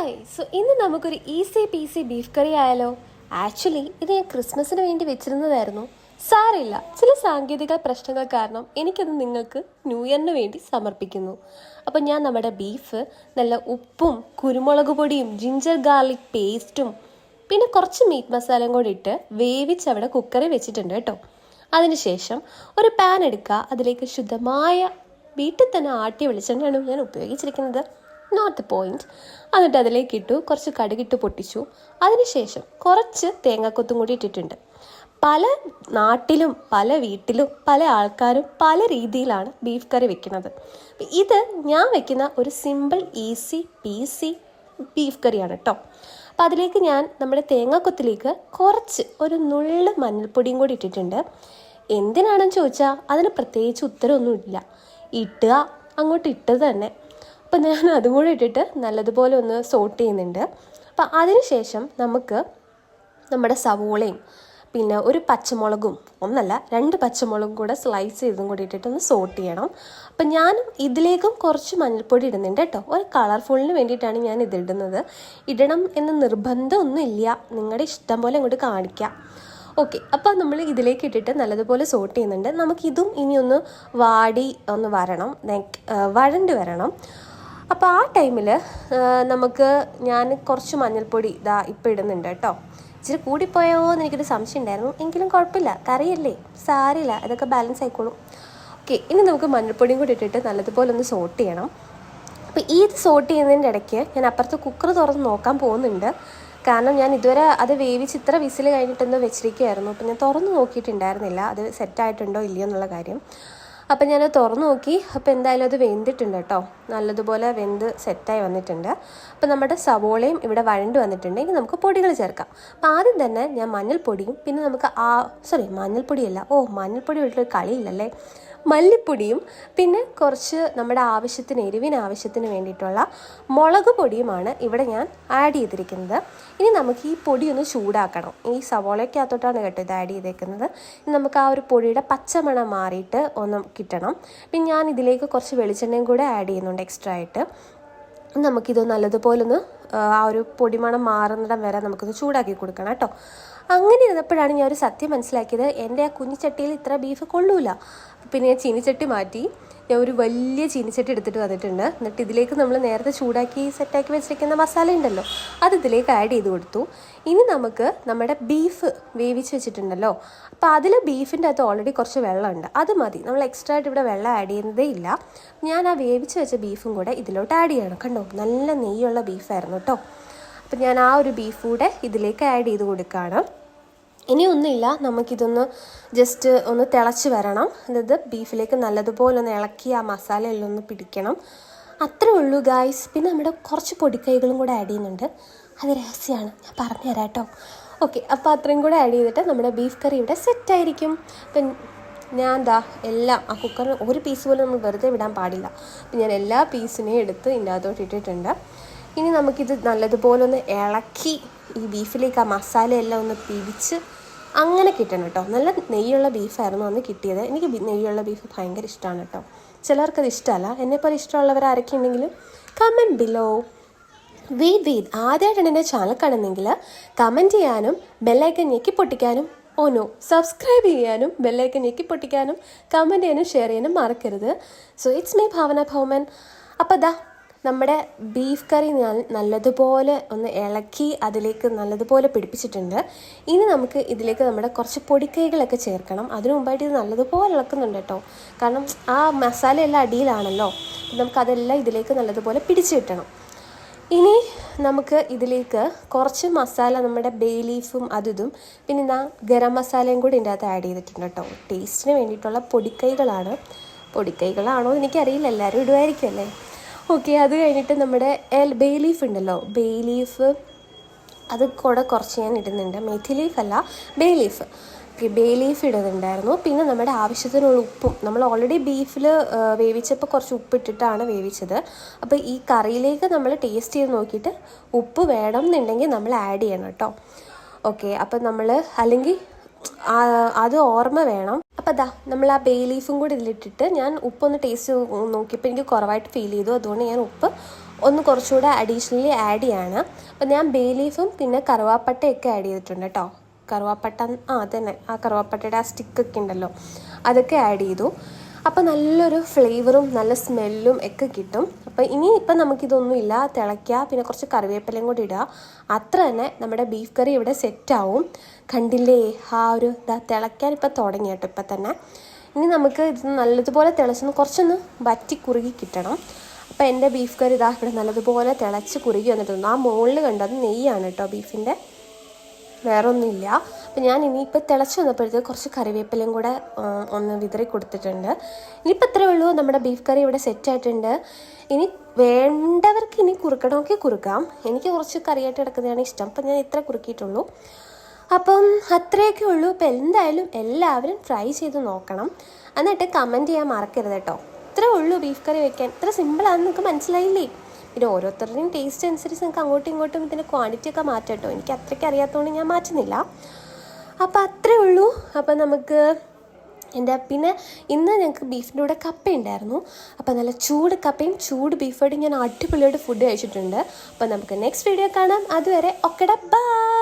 Hi. ഇന്ന് നമുക്കൊരു easy peasy beef കറി ആയാലോ? ആക്ച്വലി ഇത് ഞാൻ ക്രിസ്മസിന് വേണ്ടി വെച്ചിരുന്നതായിരുന്നു. സാരമില്ല, ചില സാങ്കേതിക പ്രശ്നങ്ങൾ കാരണം എനിക്കത് നിങ്ങൾക്ക് ന്യൂ ഇയറിന് വേണ്ടി സമർപ്പിക്കുന്നു. അപ്പം ഞാൻ നമ്മുടെ ബീഫ് നല്ല ഉപ്പും കുരുമുളക് പൊടിയും ജിഞ്ചർ ഗാർലിക് പേസ്റ്റും പിന്നെ കുറച്ച് മീറ്റ് മസാലയും കൂടി ഇട്ട് വേവിച്ച് അവിടെ കുക്കറിൽ വെച്ചിട്ടുണ്ട് കേട്ടോ. അതിനുശേഷം ഒരു പാൻ എടുക്കുക, അതിലേക്ക് ശുദ്ധമായ വീട്ടിൽ തന്നെ ആട്ടിയ വെളിച്ചെണ്ണയാണ് ഞാൻ ഉപയോഗിച്ചിരിക്കുന്നത്. Note the point. എന്നിട്ട് അതിലേക്ക് ഇട്ടു, കുറച്ച് കടുകിട്ട് പൊട്ടിച്ചു. അതിനുശേഷം കുറച്ച് തേങ്ങാക്കൊത്തും കൂടി ഇട്ടിട്ടുണ്ട്. പല നാട്ടിലും പല വീട്ടിലും പല ആൾക്കാരും പല രീതിയിലാണ് ബീഫ് കറി വെക്കുന്നത്. ഇത് ഞാൻ വെക്കുന്ന ഒരു സിമ്പിൾ ഈസി പീസി ബീഫ് കറിയാണ് കേട്ടോ. അപ്പം അതിലേക്ക് ഞാൻ നമ്മുടെ തേങ്ങാക്കൊത്തിലേക്ക് കുറച്ച് ഒരു നുള്ള് മഞ്ഞൾപ്പൊടിയും കൂടി ഇട്ടിട്ടുണ്ട്. എന്തിനാണെന്ന് ചോദിച്ചാൽ അതിന് പ്രത്യേകിച്ച് ഉത്തരവൊന്നുമില്ല, ഇട്ടുക അങ്ങോട്ട് ഇട്ടത് തന്നെ. അപ്പം ഞാൻ അതും കൂടി ഇട്ടിട്ട് നല്ലതുപോലെ ഒന്ന് സോട്ട് ചെയ്യുന്നുണ്ട്. അപ്പം അതിനുശേഷം നമുക്ക് നമ്മുടെ സവോളയും പിന്നെ ഒരു പച്ചമുളകും, ഒന്നല്ല 2 പച്ചമുളകും കൂടെ സ്ലൈസ് ചെയ്തും കൂടി ഇട്ടിട്ട് ഒന്ന് സോട്ട് ചെയ്യണം. അപ്പം ഞാൻ ഇതിലേക്കും കുറച്ച് മഞ്ഞൾപ്പൊടി ഇടുന്നുണ്ട് കേട്ടോ. ഒരു കളർഫുള്ളിന് വേണ്ടിയിട്ടാണ് ഞാൻ ഇതിടുന്നത്. ഇടണം എന്ന് നിർബന്ധമൊന്നുമില്ല, നിങ്ങളുടെ ഇഷ്ടം പോലെ അങ്ങോട്ട് കാണിക്കാം. ഓക്കെ, അപ്പോൾ നമ്മൾ ഇതിലേക്ക് ഇട്ടിട്ട് നല്ലതുപോലെ സോട്ട് ചെയ്യുന്നുണ്ട്. നമുക്കിതും ഇനി ഒന്ന് വാടി ഒന്ന് വരണം, വഴണ്ട് വരണം. അപ്പോൾ ആ ടൈമിൽ ഞാൻ കുറച്ച് മഞ്ഞൾപ്പൊടി ഇപ്പോൾ ഇടുന്നുണ്ട് കേട്ടോ. ഇച്ചിരി കൂടിപ്പോയോ എന്ന് എനിക്കൊരു സംശയം ഉണ്ടായിരുന്നു, എങ്കിലും കുഴപ്പമില്ല, കറിയല്ലേ, സാരില്ല, ഇതൊക്കെ ബാലൻസ് ആയിക്കോളും. ഓക്കെ, ഇനി നമുക്ക് മഞ്ഞൾപ്പൊടിയും കൂടി ഇട്ടിട്ട് നല്ലതുപോലെ ഒന്ന് സോട്ട് ചെയ്യണം. അപ്പോൾ ഈ സോട്ട് ചെയ്യുന്നതിൻ്റെ ഇടയ്ക്ക് ഞാൻ അപ്പുറത്ത് കുക്കർ തുറന്ന് നോക്കാൻ പോകുന്നുണ്ട്. കാരണം ഞാൻ ഇതുവരെ അത് വേവിച്ച് ഇത്ര വിസിൽ കഴിഞ്ഞിട്ടൊന്ന് വെച്ചിരിക്കുകയായിരുന്നു. അപ്പം ഞാൻ തുറന്ന് നോക്കിയിട്ടുണ്ടായിരുന്നില്ല അത് സെറ്റായിട്ടുണ്ടോ ഇല്ലയോ എന്നുള്ള കാര്യം. അപ്പം ഞാൻ തുറന്നു നോക്കി. അപ്പോൾ എന്തായാലും അത് വെന്തിട്ടുണ്ട് കേട്ടോ, നല്ലതുപോലെ വെന്ത് സെറ്റായി വന്നിട്ടുണ്ട്. അപ്പം നമ്മുടെ സവോളയും ഇവിടെ വഴണ്ട് വന്നിട്ടുണ്ട്. ഇനി നമുക്ക് പൊടികൾ ചേർക്കാം. അപ്പം ആദ്യം തന്നെ ഞാൻ മഞ്ഞൾപ്പൊടിയും പിന്നെ നമുക്ക് മഞ്ഞൾപ്പൊടിയല്ല, മഞ്ഞൾപ്പൊടി വീട്ടിലൊരു കളിയില്ലല്ലേ, മല്ലിപ്പൊടിയും പിന്നെ കുറച്ച് നമ്മുടെ എരിവിന് ആവശ്യത്തിന് വേണ്ടിയിട്ടുള്ള മുളക് പൊടിയുമാണ് ഇവിടെ ഞാൻ ആഡ് ചെയ്തിരിക്കുന്നത്. ഇനി നമുക്ക് ഈ പൊടി ഒന്ന് ചൂടാക്കണം. ഈ സവോളയ്ക്കകത്തോട്ടാണ് കേട്ടോ ഇത് ആഡ് ചെയ്തേക്കുന്നത്. ഇനി നമുക്ക് ആ ഒരു പൊടിയുടെ പച്ചമണം മാറിയിട്ട് ഒന്ന് കിട്ടണം. പിന്നെ ഞാൻ ഇതിലേക്ക് കുറച്ച് വെളിച്ചെണ്ണയും കൂടെ ആഡ് ചെയ്യുന്നുണ്ട് എക്സ്ട്രാ ആയിട്ട്. നമുക്കിത് നല്ലതുപോലെ ഒന്ന് ആ ഒരു പൊടിമണം മാറുന്നിടം വരെ നമുക്കിത് ചൂടാക്കി കൊടുക്കണം കേട്ടോ. അങ്ങനെ ഇരുന്നപ്പോഴാണ് ഞാൻ ഒരു സത്യം മനസ്സിലാക്കിയത്, എൻ്റെ ആ കുഞ്ഞിച്ചട്ടിയിൽ ഇത്ര ബീഫ് കൊള്ളൂല. പിന്നെ ഞാൻ ചീനിച്ചട്ടി മാറ്റി, ഞാൻ ഒരു വലിയ ചീനിച്ചട്ടി എടുത്തിട്ട് വന്നിട്ടുണ്ട്. എന്നിട്ട് ഇതിലേക്ക് നമ്മൾ നേരത്തെ ചൂടാക്കി സെറ്റാക്കി വെച്ചിരിക്കുന്ന മസാല ഉണ്ടല്ലോ, അത് ഇതിലേക്ക് ആഡ് ചെയ്ത് കൊടുത്തു. ഇനി നമുക്ക് നമ്മുടെ ബീഫ് വേവിച്ച് വെച്ചിട്ടുണ്ടല്ലോ, അപ്പോൾ അതിൽ ബീഫിൻ്റെ അകത്ത് ഓൾറെഡി കുറച്ച് വെള്ളമുണ്ട്, അത് മതി, നമ്മൾ എക്സ്ട്രാ ആയിട്ട് ഇവിടെ വെള്ളം ആഡ് ചെയ്യുന്നതേ ഇല്ല. ഞാൻ ആ വേവിച്ച് വെച്ച ബീഫും കൂടെ ഇതിലോട്ട് ആഡ് ചെയ്യണം. കണ്ടോ, നല്ല നെയ്യുള്ള ബീഫായിരുന്നു കേട്ടോ. അപ്പം ഞാൻ ആ ഒരു ബീഫ് കൂടെ ഇതിലേക്ക് ആഡ് ചെയ്ത് കൊടുക്കുകയാണ്. ഇനി ഒന്നുമില്ല, നമുക്കിതൊന്ന് ജസ്റ്റ് ഒന്ന് തിളച്ച് വരണം. അതായത് ബീഫിലേക്ക് നല്ലതുപോലെ ഒന്ന് ഇളക്കി ആ മസാലയെല്ലാം ഒന്ന് പിടിക്കണം. അത്രേ ഉള്ളൂ ഗായ്സ്. പിന്നെ നമ്മുടെ കുറച്ച് പൊടിക്കൈകളും കൂടെ ആഡ് ചെയ്യുന്നുണ്ട്, അത് രഹസ്യമാണ്, ഞാൻ പറഞ്ഞു തരാം കേട്ടോ. ഓക്കെ, അപ്പോൾ അത്രയും കൂടെ ആഡ് ചെയ്തിട്ട് നമ്മുടെ ബീഫ് കറി ഇവിടെ സെറ്റായിരിക്കും. അപ്പം ഞാൻ എല്ലാം ആ കുക്കറിൽ ഒരു പീസ് പോലും നമ്മൾ വെറുതെ വിടാൻ പാടില്ല. അപ്പം ഞാൻ എല്ലാ പീസിനെയും എടുത്ത് ഇതിൻ്റെ അകത്തോട്ട് ഇട്ടിട്ടുണ്ട്. ഇനി നമുക്കിത് നല്ലതുപോലെ ഒന്ന് ഇളക്കി ഈ ബീഫിലേക്ക് ആ മസാലയെല്ലാം ഒന്ന് പിടിച്ച് അങ്ങനെ കിട്ടണം കേട്ടോ. നല്ല നെയ്യുള്ള ബീഫായിരുന്നു അന്ന് കിട്ടിയത്. എനിക്ക് നെയ്യുള്ള ബീഫ് ഭയങ്കര ഇഷ്ടമാണ് കേട്ടോ. ചിലർക്കത് ഇഷ്ടമല്ല, എന്നെപ്പോലെ ഇഷ്ടമുള്ളവർ ആരൊക്കെ ഉണ്ടെങ്കിലും കമൻറ്റ് ബിലോ. ആദ്യമായിട്ടാണ് എൻ്റെ ചാനൽ കാണുന്നെങ്കിൽ കമൻറ്റ് ചെയ്യാനും ബെല്ലൈക്കൻ ഞെക്കി പൊട്ടിക്കാനും സബ്സ്ക്രൈബ് ചെയ്യാനും ബെല്ലൈക്കൻ ഞെക്കി പൊട്ടിക്കാനും കമൻറ്റ് ചെയ്യാനും ഷെയർ ചെയ്യാനും മറക്കരുത്. സോ ഇറ്റ്സ് മൈ ഭാവന ഭൗമൻ. അപ്പോൾ നമ്മുടെ ബീഫ് കറി ഞാൻ നല്ലതുപോലെ ഒന്ന് ഇളക്കി അതിലേക്ക് നല്ലതുപോലെ പിടിപ്പിച്ചിട്ടുണ്ട്. ഇനി നമുക്ക് ഇതിലേക്ക് നമ്മുടെ കുറച്ച് പൊടിക്കൈകളൊക്കെ ചേർക്കണം. അതിനു മുമ്പായിട്ട് ഇത് നല്ലതുപോലെ ഇളക്കുന്നുണ്ട് കേട്ടോ, കാരണം ആ മസാലയെല്ലാം അടിയിലാണല്ലോ. നമുക്കതെല്ലാം ഇതിലേക്ക് നല്ലതുപോലെ പിടിച്ചു കിട്ടണം. ഇനി നമുക്ക് ഇതിലേക്ക് കുറച്ച് മസാല, നമ്മുടെ ബേ ലീഫും അതും പിന്നെ ഗരം മസാലയും കൂടി ഇതിൻ്റെ അകത്ത് ആഡ് ചെയ്തിട്ടുണ്ട് കേട്ടോ. ടേസ്റ്റിന് വേണ്ടിയിട്ടുള്ള പൊടിക്കൈകളാണോ എനിക്കറിയില്ല, എല്ലാവരും ഇടുമായിരിക്കും അല്ലേ. ഓക്കെ, അത് കഴിഞ്ഞിട്ട് നമ്മുടെ ബേ ലീഫ് ഉണ്ടല്ലോ, ബേ ലീഫ് അത് കൂടെ കുറച്ച് ഞാൻ ഇടുന്നുണ്ട്. മെഥി ലീഫ് അല്ല, ബേ ലീഫ് ഇടുന്നുണ്ടായിരുന്നു. പിന്നെ നമ്മുടെ ആവശ്യത്തിനുള്ള ഉപ്പും, നമ്മൾ ഓൾറെഡി ബീഫിൽ വേവിച്ചപ്പോൾ കുറച്ച് ഉപ്പിട്ടിട്ടാണ് വേവിച്ചത്. അപ്പോൾ ഈ കറിയിലേക്ക് നമ്മൾ ടേസ്റ്റ് ചെയ്ത് നോക്കിയിട്ട് ഉപ്പ് വേണം എന്നുണ്ടെങ്കിൽ നമ്മൾ ആഡ് ചെയ്യണം കേട്ടോ. ഓക്കെ, അപ്പം നമ്മൾ അല്ലെങ്കിൽ അത് ഓർമ്മ വേണം. അപ്പോൾ നമ്മൾ ആ ബേ ലീഫും കൂടി ഇതിലിട്ടിട്ട് ഞാൻ ഉപ്പൊന്ന് ടേസ്റ്റ് നോക്കിയപ്പോൾ എനിക്ക് കുറവായിട്ട് ഫീൽ ചെയ്തു. അതുകൊണ്ട് ഞാൻ ഉപ്പ് ഒന്ന് കുറച്ചുകൂടെ അഡീഷണലി ആഡ് ചെയ്യാണ്. അപ്പോൾ ഞാൻ ബേ ലീഫും പിന്നെ കറുവാപ്പട്ടയൊക്കെ ആഡ് ചെയ്തിട്ടുണ്ട് കേട്ടോ. കറുവാപ്പട്ട അതന്നെ, ആ കറുവാപ്പട്ടയുടെ ആ സ്റ്റിക്കൊക്കെ ഉണ്ടല്ലോ, അതൊക്കെ ആഡ് ചെയ്തു. അപ്പോൾ നല്ലൊരു ഫ്ലേവറും നല്ല സ്മെല്ലും ഒക്കെ കിട്ടും. അപ്പോൾ ഇനിയിപ്പോൾ നമുക്കിതൊന്നുമില്ല, തിളയ്ക്കുക, പിന്നെ കുറച്ച് കറിവേപ്പിലയും കൂടി ഇടുക. അത്ര തന്നെ നമ്മുടെ ബീഫ് കറി ഇവിടെ സെറ്റാവും. കണ്ടില്ലേ, ആ ഒരു തിളയ്ക്കാൻ ഇപ്പോൾ തുടങ്ങി കേട്ടോ ഇപ്പം തന്നെ. ഇനി നമുക്ക് ഇത് നല്ലതുപോലെ തിളച്ചൊന്ന് കുറച്ചൊന്ന് വറ്റി കുറുകി കിട്ടണം. അപ്പോൾ എൻ്റെ ബീഫ് കറി ഇവിടെ നല്ലതുപോലെ തിളച്ച് കുറുകി വന്നിട്ടുണ്ട്. ആ മുകളിൽ കണ്ടത് നെയ്യാണ് കേട്ടോ ബീഫിൻ്റെ, വേറെ ഒന്നുമില്ല. അപ്പം ഞാൻ ഇനിയിപ്പോൾ തിളച്ച് വന്നപ്പോഴത്തേക്ക് കുറച്ച് കറിവേപ്പിലയും കൂടെ ഒന്ന് വിതറി കൊടുത്തിട്ടുണ്ട്. ഇനിയിപ്പോൾ ഇത്രയേ ഉള്ളൂ, നമ്മുടെ ബീഫ് കറി ഇവിടെ സെറ്റായിട്ടുണ്ട്. ഇനി വേണ്ടവർക്ക് ഇനി കുറുക്കണമെങ്കിൽ കുറുക്കാം. എനിക്ക് കുറച്ച് കറിയായിട്ട് കിടക്കുന്നതാണ് ഇഷ്ടം, അപ്പം ഞാൻ ഇത്ര കുറുക്കിയിട്ടുള്ളൂ. അപ്പം അത്രയൊക്കെ ഉള്ളൂ. ഇപ്പം എന്തായാലും എല്ലാവരും ട്രൈ ചെയ്ത് നോക്കണം, എന്നിട്ട് കമൻറ്റ് ചെയ്യാൻ മറക്കരുത് കേട്ടോ. ഇത്രേ ഉള്ളൂ ബീഫ് കറി വെക്കാൻ. ഇത്ര സിമ്പിളാണെന്ന് നിങ്ങൾക്ക് മനസ്സിലായില്ലേ? പിന്നെ ഓരോരുത്തരുടെയും ടേസ്റ്റ് അനുസരിച്ച് നിങ്ങൾക്ക് അങ്ങോട്ടും ഇങ്ങോട്ടും ഇതിൻ്റെ ക്വാണ്ടിറ്റി ഒക്കെ മാറ്റാം കേട്ടോ. എനിക്ക് അത്രയ്ക്ക് അറിയാത്തതുകൊണ്ട് ഞാൻ മാറ്റുന്നില്ല. അപ്പോൾ അത്രേ ഉള്ളൂ. അപ്പോൾ നമുക്ക് പിന്നെ ഇന്ന് ഞങ്ങൾക്ക് ബീഫിൻ്റെ കൂടെ കപ്പ ഉണ്ടായിരുന്നു. അപ്പോൾ നല്ല ചൂട് കപ്പയും ചൂട് ബീഫോടും ഞാൻ അടിപൊളിയായിട്ട് ഫുഡ് കഴിച്ചിട്ടുണ്ട്. അപ്പോൾ നമുക്ക് നെക്സ്റ്റ് വീഡിയോ കാണാം. അതുവരെ ഓക്കെടാ, ബൈ.